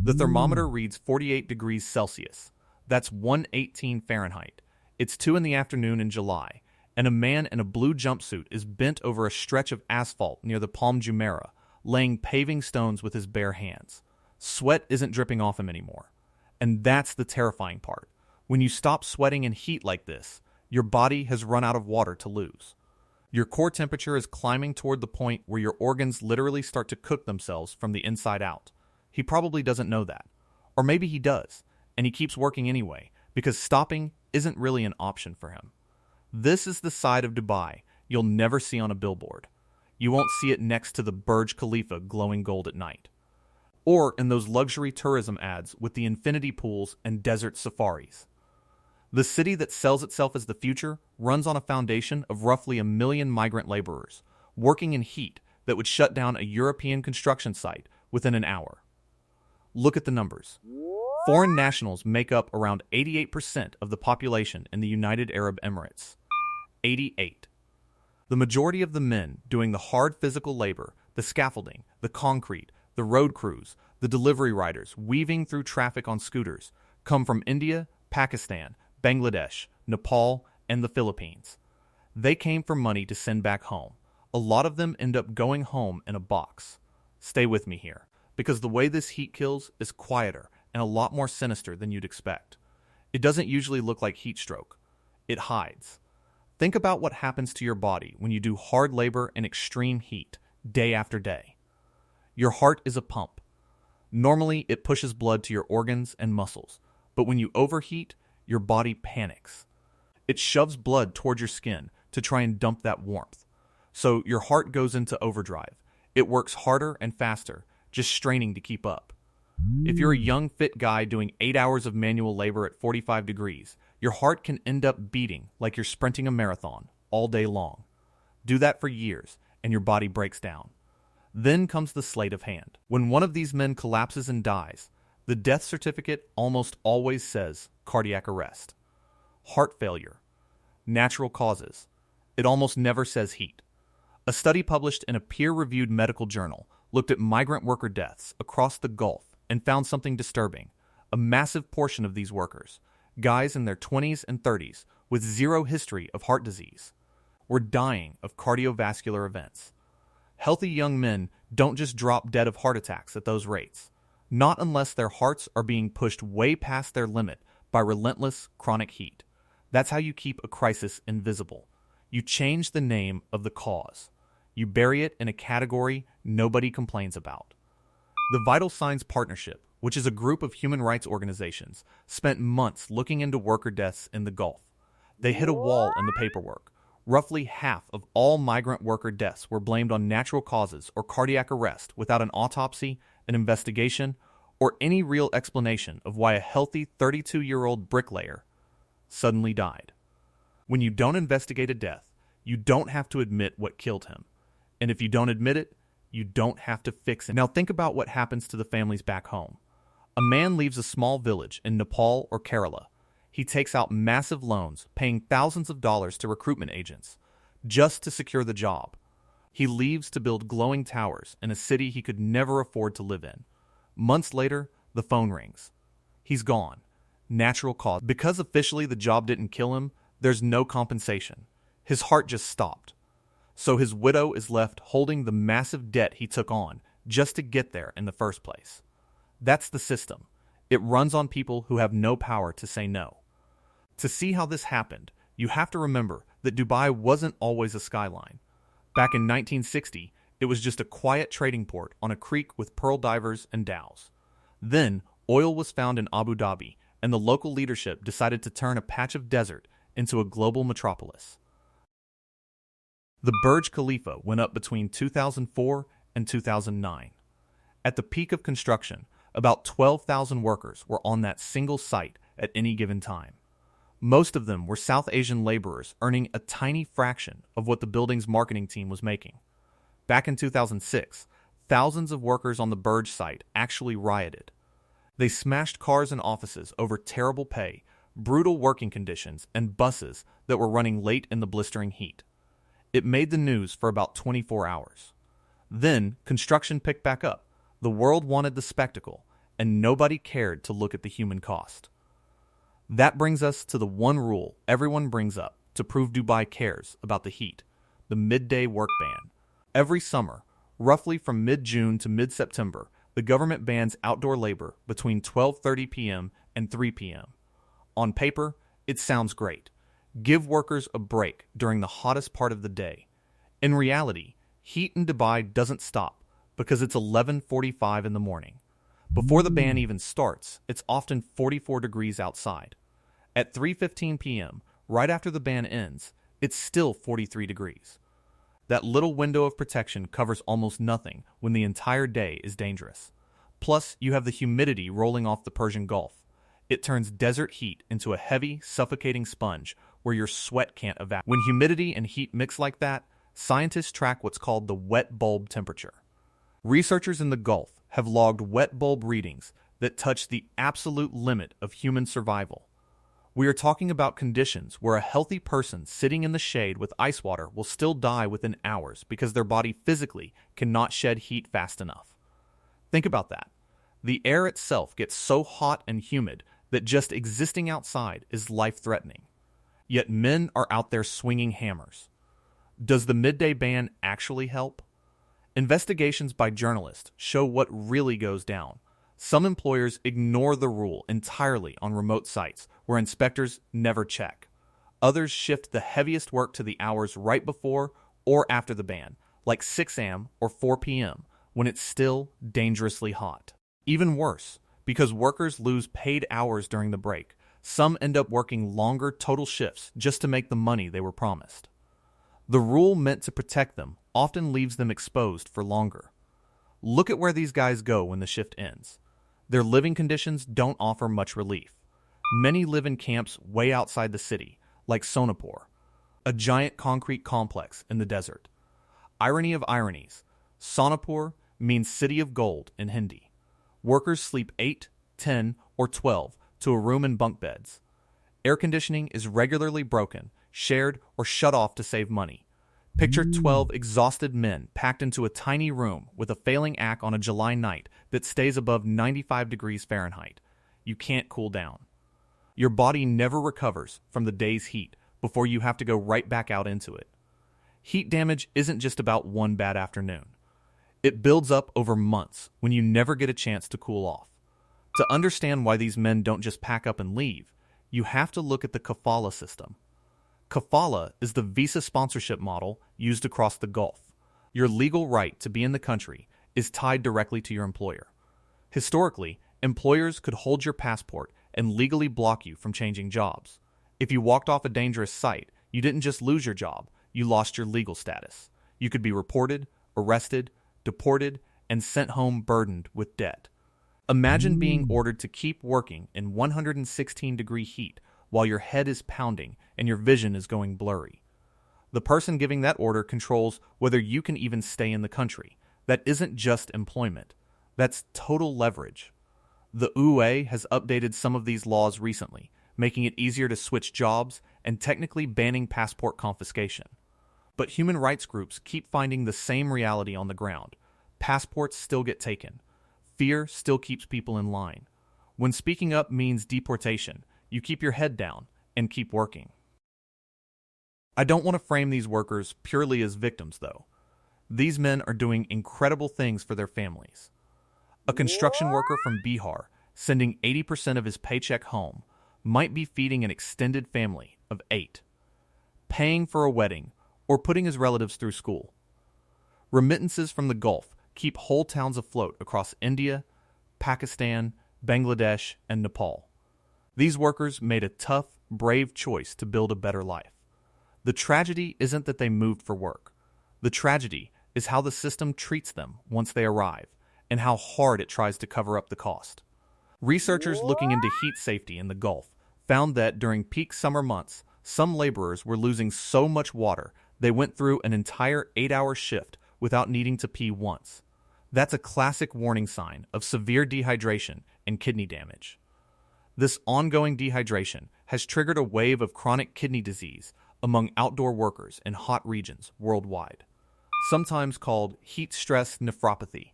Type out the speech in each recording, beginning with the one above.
The thermometer reads 48 degrees Celsius. That's 118 Fahrenheit. It's 2 in the afternoon in July, and a man in a blue jumpsuit is bent over a stretch of asphalt near the Palm Jumeirah, laying paving stones with his bare hands. Sweat isn't dripping off him anymore. And that's the terrifying part. When you stop sweating in heat like this, your body has run out of water to lose. Your core temperature is climbing toward the point where your organs literally start to cook themselves from the inside out. He probably doesn't know that. Or maybe he does, and he keeps working anyway, because stopping isn't really an option for him. This is the side of Dubai you'll never see on a billboard. You won't see it next to the Burj Khalifa glowing gold at night. Or in those luxury tourism ads with the infinity pools and desert safaris. The city that sells itself as the future runs on a foundation of roughly 1 million migrant laborers, working in heat that would shut down a European construction site within an hour. Look at the numbers. Foreign nationals make up around 88% of the population in the United Arab Emirates. 88. The majority of the men doing the hard physical labor, the scaffolding, the concrete, the road crews, the delivery riders weaving through traffic on scooters, come from India, Pakistan, Bangladesh, Nepal, and the Philippines. They came for money to send back home. A lot of them end up going home in a box. Stay with me here, because the way this heat kills is quieter and a lot more sinister than you'd expect. It doesn't usually look like heat stroke. It hides. Think about what happens to your body when you do hard labor in extreme heat, day after day. Your heart is a pump. Normally, it pushes blood to your organs and muscles, but when you overheat, your body panics. It shoves blood toward your skin to try and dump that warmth. So your heart goes into overdrive. It works harder and faster, just straining to keep up. If you're a young, fit guy doing 8 hours of manual labor at 45 degrees, your heart can end up beating like you're sprinting a marathon all day long. Do that for years, and your body breaks down. Then comes the sleight of hand. When one of these men collapses and dies, the death certificate almost always says cardiac arrest. Heart failure. Natural causes. It almost never says heat. A study published in a peer-reviewed medical journal looked at migrant worker deaths across the Gulf and found something disturbing. A massive portion of these workers, guys in their 20s and 30s with zero history of heart disease, were dying of cardiovascular events. Healthy young men don't just drop dead of heart attacks at those rates, not unless their hearts are being pushed way past their limit by relentless chronic heat. That's how you keep a crisis invisible. You change the name of the cause. You bury it in a category nobody complains about. The Vital Signs Partnership, which is a group of human rights organizations, spent months looking into worker deaths in the Gulf. They hit a wall in the paperwork. Roughly half of all migrant worker deaths were blamed on natural causes or cardiac arrest without an autopsy, an investigation, or any real explanation of why a healthy 32-year-old bricklayer suddenly died. When you don't investigate a death, you don't have to admit what killed him. And if you don't admit it, you don't have to fix it. Now think about what happens to the families back home. A man leaves a small village in Nepal or Kerala. He takes out massive loans, paying thousands of dollars to recruitment agents, just to secure the job. He leaves to build glowing towers in a city he could never afford to live in. Months later, the phone rings. He's gone. Natural cause. Because officially the job didn't kill him, there's no compensation. His heart just stopped. So his widow is left holding the massive debt he took on just to get there in the first place. That's the system. It runs on people who have no power to say no. To see how this happened, you have to remember that Dubai wasn't always a skyline. Back in 1960, it was just a quiet trading port on a creek with pearl divers and dhows. Then, oil was found in Abu Dhabi, and the local leadership decided to turn a patch of desert into a global metropolis. The Burj Khalifa went up between 2004 and 2009. At the peak of construction, about 12,000 workers were on that single site at any given time. Most of them were South Asian laborers earning a tiny fraction of what the building's marketing team was making. Back in 2006, thousands of workers on the Burj site actually rioted. They smashed cars and offices over terrible pay, brutal working conditions, and buses that were running late in the blistering heat. It made the news for about 24 hours. Then, construction picked back up. The world wanted the spectacle, and nobody cared to look at the human cost. That brings us to the one rule everyone brings up to prove Dubai cares about the heat: the midday work ban. Every summer, roughly from mid-June to mid-September, the government bans outdoor labor between 12:30 p.m. and 3 p.m. On paper, it sounds great. Give workers a break during the hottest part of the day. In reality, heat in Dubai doesn't stop because it's 11:45 in the morning. Before the ban even starts, it's often 44 degrees outside. At 3:15 p.m., right after the ban ends, it's still 43 degrees. That little window of protection covers almost nothing when the entire day is dangerous. Plus, you have the humidity rolling off the Persian Gulf. It turns desert heat into a heavy, suffocating sponge where your sweat can't evaporate. When humidity and heat mix like that, scientists track what's called the wet bulb temperature. Researchers in the Gulf have logged wet bulb readings that touch the absolute limit of human survival. We are talking about conditions where a healthy person sitting in the shade with ice water will still die within hours because their body physically cannot shed heat fast enough. Think about that. The air itself gets so hot and humid that just existing outside is life-threatening. Yet men are out there swinging hammers. Does the midday ban actually help? Investigations by journalists show what really goes down. Some employers ignore the rule entirely on remote sites where inspectors never check. Others shift the heaviest work to the hours right before or after the ban, like 6 a.m. or 4 p.m., when it's still dangerously hot. Even worse, because workers lose paid hours during the break, some end up working longer total shifts just to make the money they were promised. The rule meant to protect them often leaves them exposed for longer. Look at where these guys go when the shift ends. Their living conditions don't offer much relief. Many live in camps way outside the city, like Sonapur, a giant concrete complex in the desert. Irony of ironies, Sonapur means city of gold in Hindi. Workers sleep 8, 10, or 12 to a room in bunk beds. Air conditioning is regularly broken, shared, or shut off to save money. Picture 12 exhausted men packed into a tiny room with a failing AC on a July night that stays above 95 degrees Fahrenheit. You can't cool down. Your body never recovers from the day's heat before you have to go right back out into it. Heat damage isn't just about one bad afternoon. It builds up over months when you never get a chance to cool off. To understand why these men don't just pack up and leave, you have to look at the Kafala system. Kafala is the visa sponsorship model used across the Gulf. Your legal right to be in the country is tied directly to your employer. Historically, employers could hold your passport and legally block you from changing jobs. If you walked off a dangerous site, you didn't just lose your job, you lost your legal status. You could be reported, arrested, deported, and sent home burdened with debt. Imagine being ordered to keep working in 116-degree heat while your head is pounding and your vision is going blurry. The person giving that order controls whether you can even stay in the country. That isn't just employment. That's total leverage. The UAE has updated some of these laws recently, making it easier to switch jobs and technically banning passport confiscation. But human rights groups keep finding the same reality on the ground. Passports still get taken. Fear still keeps people in line. When speaking up means deportation, you keep your head down and keep working. I don't want to frame these workers purely as victims, though. These men are doing incredible things for their families. A construction worker from Bihar, sending 80% of his paycheck home, might be feeding an extended family of 8, paying for a wedding, or putting his relatives through school. Remittances from the Gulf keep whole towns afloat across India, Pakistan, Bangladesh, and Nepal. These workers made a tough, brave choice to build a better life. The tragedy isn't that they moved for work. The tragedy is how the system treats them once they arrive, and how hard it tries to cover up the cost. Researchers looking into heat safety in the Gulf found that during peak summer months, some laborers were losing so much water they went through an entire 8-hour shift without needing to pee once. That's a classic warning sign of severe dehydration and kidney damage. This ongoing dehydration has triggered a wave of chronic kidney disease among outdoor workers in hot regions worldwide, sometimes called heat stress nephropathy.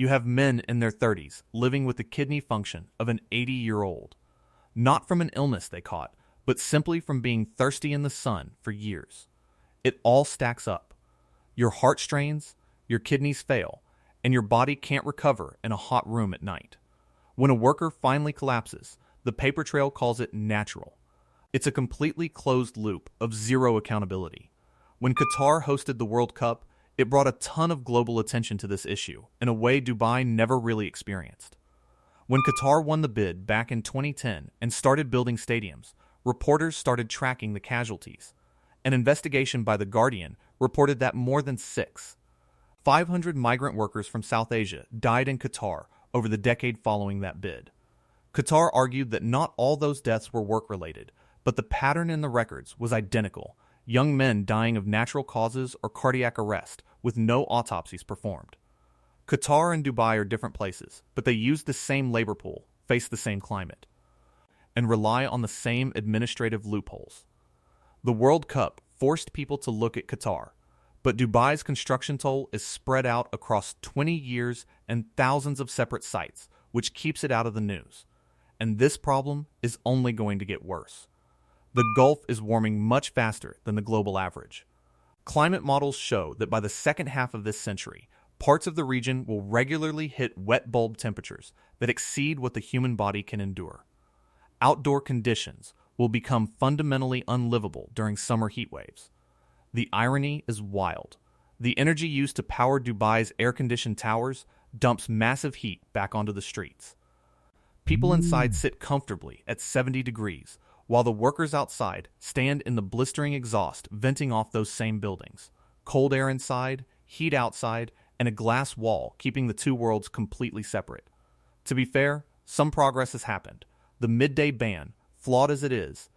you have men in their 30s living with the kidney function of an 80-year-old. Not from an illness they caught, but simply from being thirsty in the sun for years. It all stacks up. Your heart strains, your kidneys fail, and your body can't recover in a hot room at night. When a worker finally collapses, the paper trail calls it natural. It's a completely closed loop of zero accountability. When Qatar hosted the World Cup, it brought a ton of global attention to this issue in a way Dubai never really experienced. When Qatar won the bid back in 2010 and started building stadiums, reporters started tracking the casualties. An investigation by The Guardian reported that more than 500 migrant workers from South Asia died in Qatar over the decade following that bid. Qatar argued that not all those deaths were work-related, but the pattern in the records was identical: young men dying of natural causes or cardiac arrest with no autopsies performed. Qatar and Dubai are different places, but they use the same labor pool, face the same climate, and rely on the same administrative loopholes. The World Cup forced people to look at Qatar, but Dubai's construction toll is spread out across 20 years and thousands of separate sites, which keeps it out of the news. And this problem is only going to get worse. The Gulf is warming much faster than the global average. Climate models show that by the second half of this century, parts of the region will regularly hit wet bulb temperatures that exceed what the human body can endure. Outdoor conditions will become fundamentally unlivable during summer heat waves. The irony is wild. The energy used to power Dubai's air-conditioned towers dumps massive heat back onto the streets. People inside sit comfortably at 70 degrees, while the workers outside stand in the blistering exhaust venting off those same buildings. Cold air inside, heat outside, and a glass wall keeping the two worlds completely separate. To be fair, some progress has happened. The midday ban, flawed as it is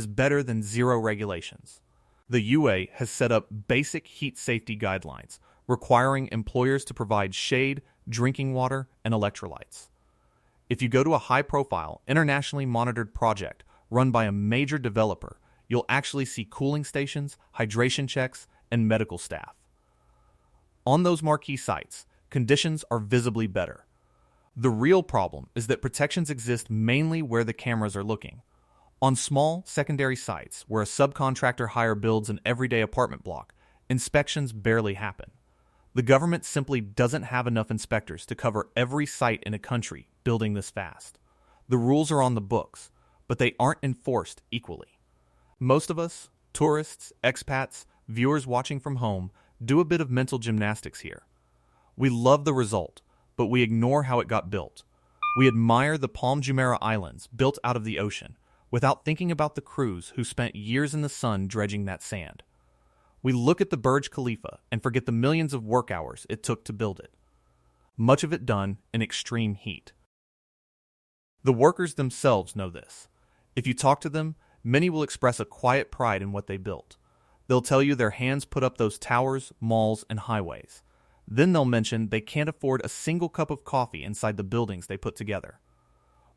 better than zero regulations. The UA has set up basic heat safety guidelines, requiring employers to provide shade, drinking water, and electrolytes. If you go to a high-profile, internationally monitored project run by a major developer, you'll actually see cooling stations, hydration checks, and medical staff. On those marquee sites, conditions are visibly better. The real problem is that protections exist mainly where the cameras are looking. On small, secondary sites where a subcontractor hire builds an everyday apartment block, inspections barely happen. The government simply doesn't have enough inspectors to cover every site in a country building this fast. The rules are on the books, but they aren't enforced equally. Most of us, tourists, expats, viewers watching from home, do a bit of mental gymnastics here. We love the result, but we ignore how it got built. We admire the Palm Jumeirah Islands built out of the ocean, without thinking about the crews who spent years in the sun dredging that sand. We look at the Burj Khalifa and forget the millions of work hours it took to build it. Much of it done in extreme heat. The workers themselves know this. If you talk to them, many will express a quiet pride in what they built. They'll tell you their hands put up those towers, malls, and highways. Then they'll mention they can't afford a single cup of coffee inside the buildings they put together.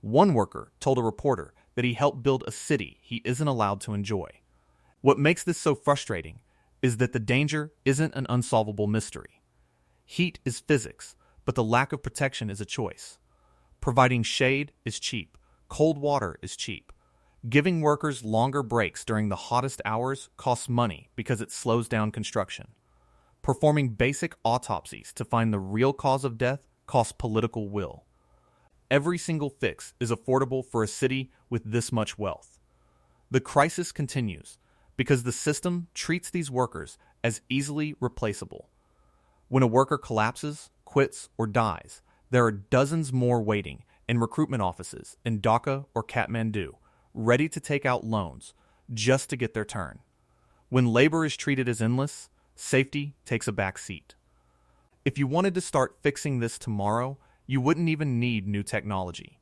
One worker told a reporter that he helped build a city he isn't allowed to enjoy. What makes this so frustrating is that the danger isn't an unsolvable mystery. Heat is physics, but the lack of protection is a choice. Providing shade is cheap. Cold water is cheap. Giving workers longer breaks during the hottest hours costs money because it slows down construction. Performing basic autopsies to find the real cause of death costs political will. Every single fix is affordable for a city with this much wealth. The crisis continues because the system treats these workers as easily replaceable. When a worker collapses, quits, or dies, there are dozens more waiting in recruitment offices in Dhaka or Kathmandu, ready to take out loans just to get their turn. When labor is treated as endless, safety takes a back seat. If you wanted to start fixing this tomorrow, you wouldn't even need new technology.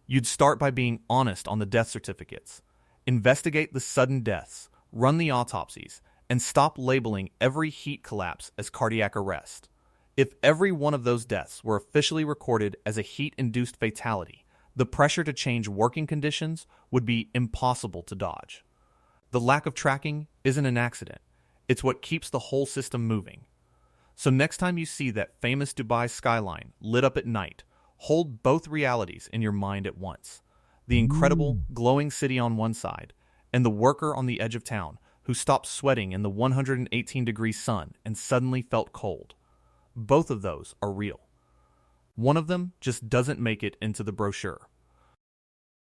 You'd start by being honest on the death certificates. Investigate the sudden deaths, run the autopsies, and stop labeling every heat collapse as cardiac arrest. If every one of those deaths were officially recorded as a heat-induced fatality, the pressure to change working conditions would be impossible to dodge. The lack of tracking isn't an accident. It's what keeps the whole system moving. So next time you see that famous Dubai skyline lit up at night, hold both realities in your mind at once. The incredible, glowing city on one side, and the worker on the edge of town who stopped sweating in the 118-degree sun and suddenly felt cold. Both of those are real. One of them just doesn't make it into the brochure.